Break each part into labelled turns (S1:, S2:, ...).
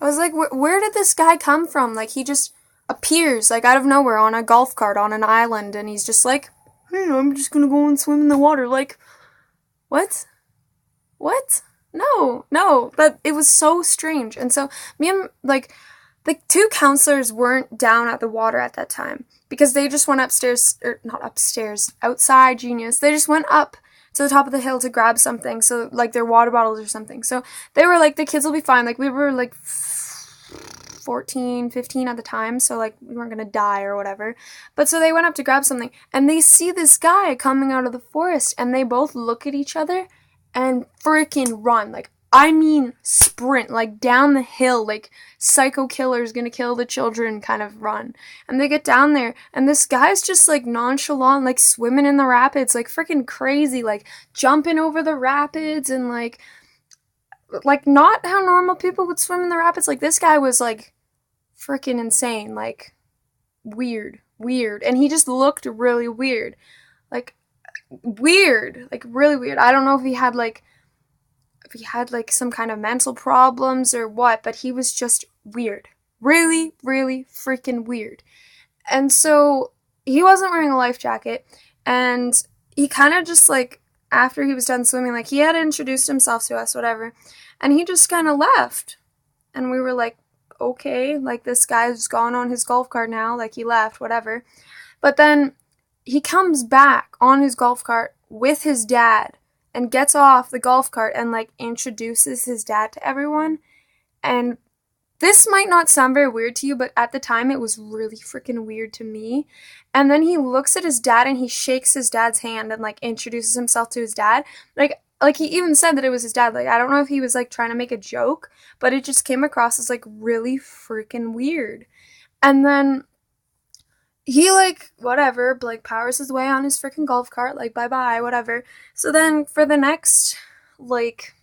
S1: was like, where did this guy come from? Like, he just appears, like, out of nowhere on a golf cart on an island, and he's just like, hey, I'm just gonna go and swim in the water. Like, what? What? No, no. But it was so strange. And so, me and, like, the two counselors weren't down at the water at that time because they just went upstairs, or not upstairs, outside, genius. They just went up to the top of the hill to grab something, so, like, their water bottles or something. So they were like, the kids will be fine. Like, we were, like, 14, 15 at the time, so, like, we weren't gonna die or whatever. But so they went up to grab something, and they see this guy coming out of the forest, and they both look at each other and freaking run. Like, I mean, sprint, like, down the hill, like, psycho killer's gonna kill the children kind of run. And they get down there, and this guy's just, like, nonchalant, like, swimming in the rapids, like, freaking crazy, like, jumping over the rapids, and, like, not how normal people would swim in the rapids. Like, this guy was, like, freaking insane, like, weird, and he just looked really weird, like, really weird. I don't know if he had, like, some kind of mental problems or what, but he was just weird. Really, really freaking weird. And so he wasn't wearing a life jacket, and he kind of just, like, after he was done swimming, like, he had introduced himself to us, whatever, and he just kind of left. And we were like, okay, like, this guy's gone on his golf cart now, like, he left, whatever. But then he comes back on his golf cart with his dad and gets off the golf cart and, like, introduces his dad to everyone. And this might not sound very weird to you, but at the time it was really freaking weird to me. And then he looks at his dad and he shakes his dad's hand and, like, introduces himself to his dad. Like, he even said that it was his dad. Like, I don't know if he was, like, trying to make a joke, but it just came across as, like, really freaking weird. And then he, like, whatever, like, powers his way on his freaking golf cart, like, bye-bye, whatever. So then, for the next, like,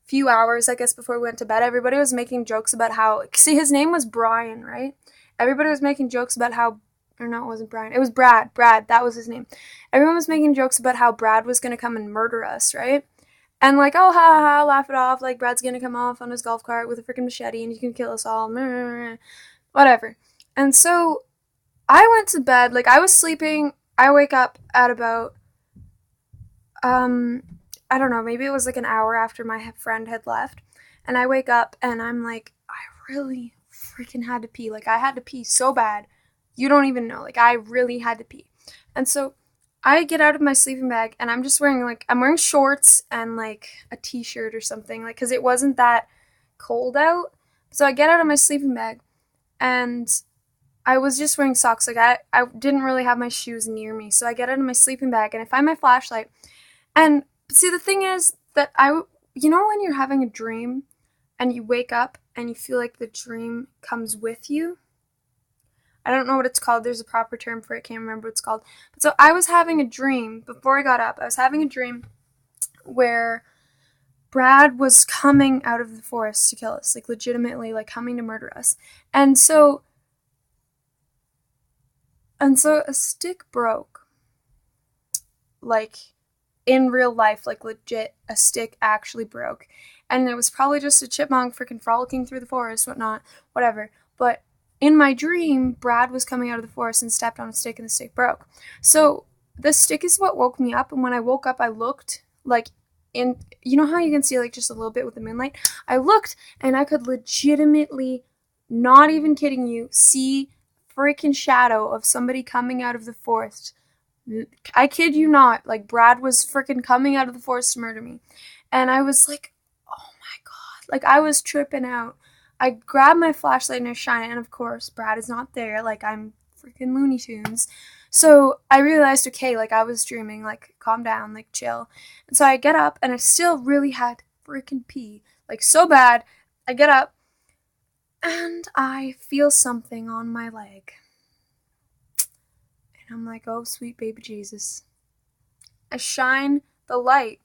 S1: few hours, I guess, before we went to bed, everybody was making jokes about how, see, his name was Brian, right? Everybody was making jokes about how, or no, it wasn't Brian, it was Brad, that was his name. Everyone was making jokes about how Brad was gonna come and murder us, right? And, like, oh, ha, ha, ha, laugh it off, like, Brad's gonna come off on his golf cart with a freaking machete and he can kill us all, whatever. And so, I went to bed, like, I was sleeping, I wake up at about, I don't know, maybe it was like an hour after my friend had left, and I wake up and I'm like, I really freaking had to pee, like, I had to pee so bad, you don't even know, like, I really had to pee. And so, I get out of my sleeping bag, and I'm just wearing, like, I'm wearing shorts and, like, a t-shirt or something, like, because it wasn't that cold out, so I get out of my sleeping bag, and I was just wearing socks. Like, I didn't really have my shoes near me. So I get out of my sleeping bag and I find my flashlight. And see, the thing is that you know when you're having a dream and you wake up and you feel like the dream comes with you? I don't know what it's called. There's a proper term for it. Can't remember what it's called. But so I was having a dream before I got up. I was having a dream where Brad was coming out of the forest to kill us. Like, legitimately, like, coming to murder us. And so a stick broke. Like, in real life, like, legit, a stick actually broke. And it was probably just a chipmunk freaking frolicking through the forest, whatnot, whatever. But in my dream, Brad was coming out of the forest and stepped on a stick and the stick broke. So the stick is what woke me up. And when I woke up, I looked, like, in, you know how you can see, like, just a little bit with the moonlight? I looked and I could legitimately, not even kidding you, see freaking shadow of somebody coming out of the forest. I kid you not, like, Brad was freaking coming out of the forest to murder me. And I was like, oh my god, like, I was tripping out. I grabbed my flashlight and I shine it, and of course, Brad is not there, like, I'm freaking Looney Tunes. So I realized, okay, like, I was dreaming, like, calm down, like, chill. And so I get up, and I still really had freaking pee, like, so bad. I get up, and I feel something on my leg. And I'm like, oh, sweet baby Jesus. I shine the light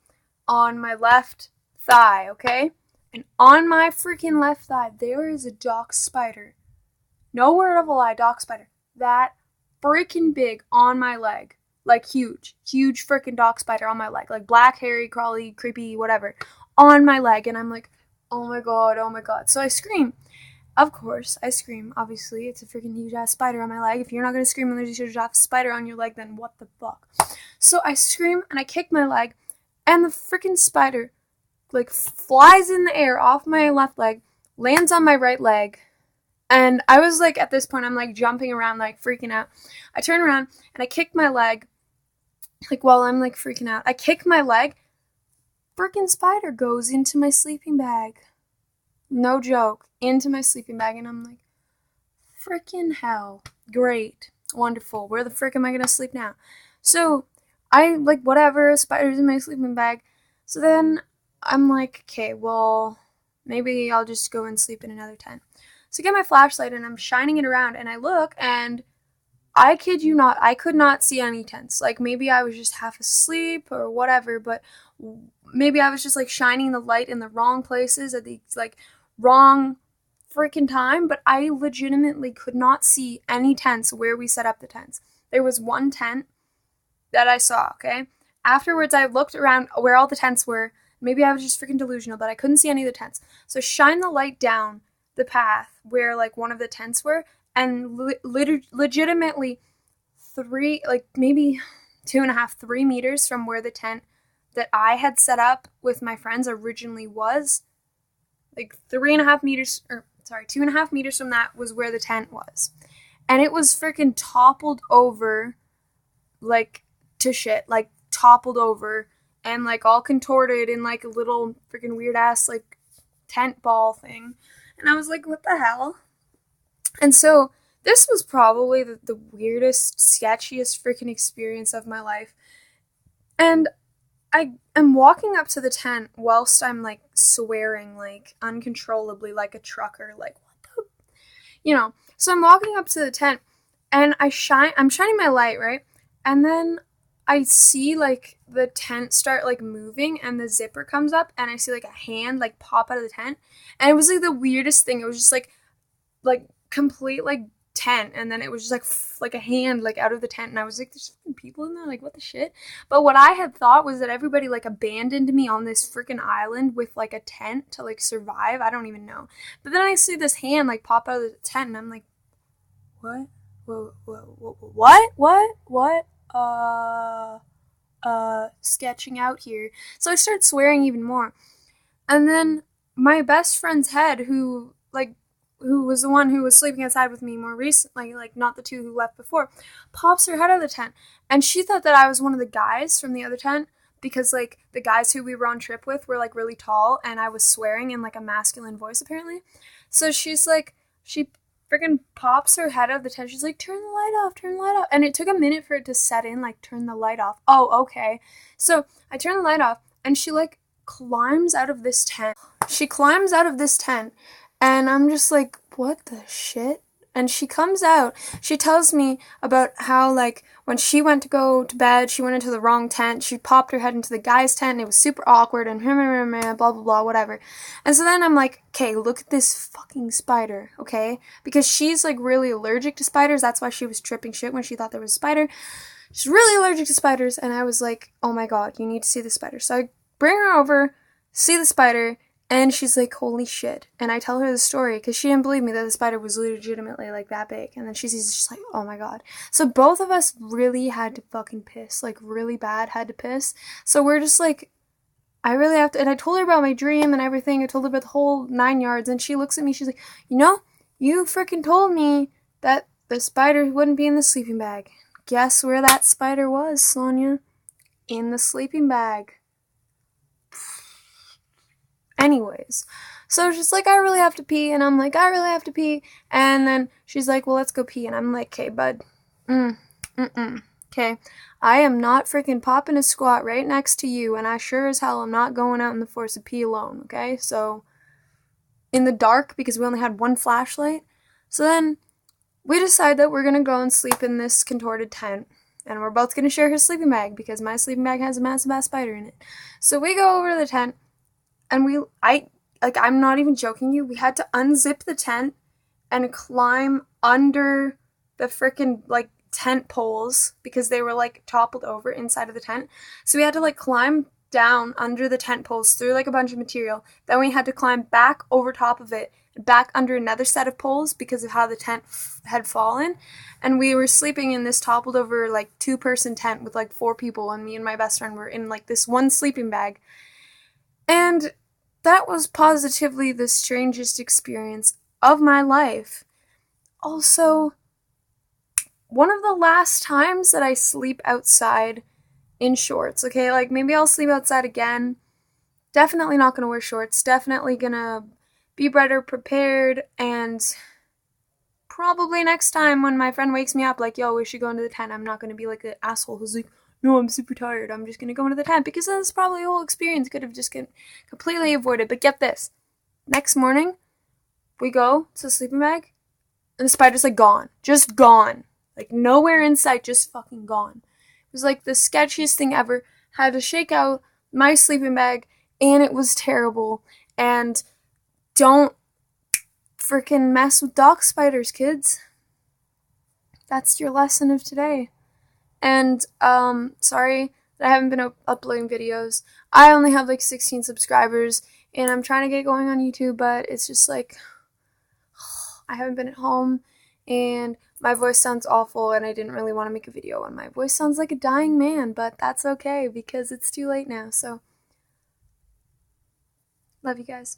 S1: on my left thigh, okay? And on my freaking left thigh, there is a dock spider. No word of a lie, dock spider. That freaking big on my leg. Like, huge freaking dock spider on my leg. Like, black, hairy, crawly, creepy, whatever. On my leg. And I'm like, Oh my god, oh my god. So I scream. Of course, I scream. Obviously, it's a freaking huge ass spider on my leg. If you're not gonna scream when there's a huge ass spider on your leg, then what the fuck? So I scream and I kick my leg, and the freaking spider like flies in the air off my left leg, lands on my right leg, and I was like, at this point, I'm like jumping around, like freaking out. I turn around and I kick my leg, like while I'm like freaking out. I kick my leg, freaking spider goes into my sleeping bag. No joke, into my sleeping bag, and I'm like, freaking hell. Great. Wonderful. Where the frick am I gonna sleep now? So, I, like, whatever, spider's in my sleeping bag. So then, I'm like, okay, well, maybe I'll just go and sleep in another tent. So I get my flashlight and I'm shining it around, and I look, and I kid you not, I could not see any tents. Like, maybe I was just half asleep or whatever, but maybe I was just, like, shining the light in the wrong places at the, like, wrong freaking time, but I legitimately could not see any tents where we set up the tents. There was one tent that I saw, okay? Afterwards, I looked around where all the tents were. Maybe I was just freaking delusional, but I couldn't see any of the tents. So shine the light down the path where, like, one of the tents were, and legitimately three, like, maybe 2.5, 3 meters from where the tent that I had set up with my friends originally was, like 3.5 meters, or sorry, 2.5 meters from that was where the tent was. And it was freaking toppled over, like, to shit. Like, toppled over and, like, all contorted in, like, a little freaking weird ass, like, tent ball thing. And I was like, what the hell? And so, this was probably the weirdest, sketchiest freaking experience of my life. And I am walking up to the tent whilst I'm, like, swearing, like, uncontrollably, like a trucker, like, what the. So I'm walking up to the tent, and I'm shining my light, right? And then I see, like, the tent start, like, moving, and the zipper comes up, and I see, like, a hand, like, pop out of the tent. And it was, like, the weirdest thing. It was just, like, complete, like, tent, and then it was just like a hand, like, out of the tent, and I was like, there's fucking people in there, like, what the shit? But what I had thought was that everybody, like, abandoned me on this freaking island with, like, a tent to, like, survive. I don't even know. But then I see this hand, like, pop out of the tent, and I'm like, what? What? Sketching out here. So I start swearing even more. And then my best friend's head, who was the one who was sleeping outside with me more recently, like, not the two who left before, pops her head out of the tent. And she thought that I was one of the guys from the other tent, because, like, the guys who we were on trip with were, like, really tall, and I was swearing in, like, a masculine voice, apparently. So she's like, she freaking pops her head out of the tent. She's like, turn the light off, turn the light off. And it took a minute for it to set in, like, turn the light off. Oh, okay. So I turn the light off, and she, like, climbs out of this tent. She climbs out of this tent, and I'm just like, what the shit? And she comes out. She tells me about how, like, when she went to go to bed, she went into the wrong tent. She popped her head into the guy's tent, and it was super awkward, and blah, blah, blah, whatever. And so then I'm like, okay, look at this fucking spider, okay? Because she's, like, really allergic to spiders. That's why she was tripping shit when she thought there was a spider. She's really allergic to spiders, and I was like, oh my god, you need to see the spider. So I bring her over, see the spider, and she's like, holy shit. And I tell her the story, because she didn't believe me that the spider was legitimately, like, that big. And then she's just like, oh my god. So both of us really had to fucking piss. Like, really bad had to piss. So we're just like, I really have to. And I told her about my dream and everything. I told her about the whole 9 yards. And she looks at me, she's like, you freaking told me that the spider wouldn't be in the sleeping bag. Guess where that spider was, Sonia? In the sleeping bag. Anyways, so she's like, I really have to pee, and I'm like, I really have to pee, and then she's like, well, let's go pee, and I'm like, okay, bud, okay, I am not freaking popping a squat right next to you, and I sure as hell am not going out in the forest to pee alone, okay, so, in the dark, because we only had one flashlight, so then, we decide that we're gonna go and sleep in this contorted tent, and we're both gonna share her sleeping bag, because my sleeping bag has a massive ass spider in it, so we go over to the tent, and I'm not even joking you, we had to unzip the tent and climb under the frickin', like, tent poles because they were, like, toppled over inside of the tent. So we had to, like, climb down under the tent poles through like a bunch of material. Then we had to climb back over top of it, back under another set of poles because of how the tent had fallen. And we were sleeping in this toppled over like 2-person tent with like 4 people, and me and my best friend were in like this one sleeping bag. And that was positively the strangest experience of my life. Also, one of the last times that I sleep outside in shorts, okay? Like, maybe I'll sleep outside again. Definitely not gonna wear shorts. Definitely gonna be better prepared. And probably next time when my friend wakes me up, like, yo, we should go into the tent, I'm not gonna be like an asshole who's like, no, I'm super tired. I'm just gonna go into the tent, because this probably whole experience could have just completely avoided. But get this. Next morning, we go to the sleeping bag, and the spider's like gone. Just gone. Like, nowhere in sight, just fucking gone. It was like the sketchiest thing ever. Had to shake out my sleeping bag, and it was terrible. And don't freaking mess with dock spiders, kids. That's your lesson of today. And, sorry that I haven't been uploading videos. I only have like 16 subscribers, and I'm trying to get going on YouTube, but it's just like, I haven't been at home, and my voice sounds awful, and I didn't really want to make a video, and my voice sounds like a dying man, but that's okay, because it's too late now, so love you guys.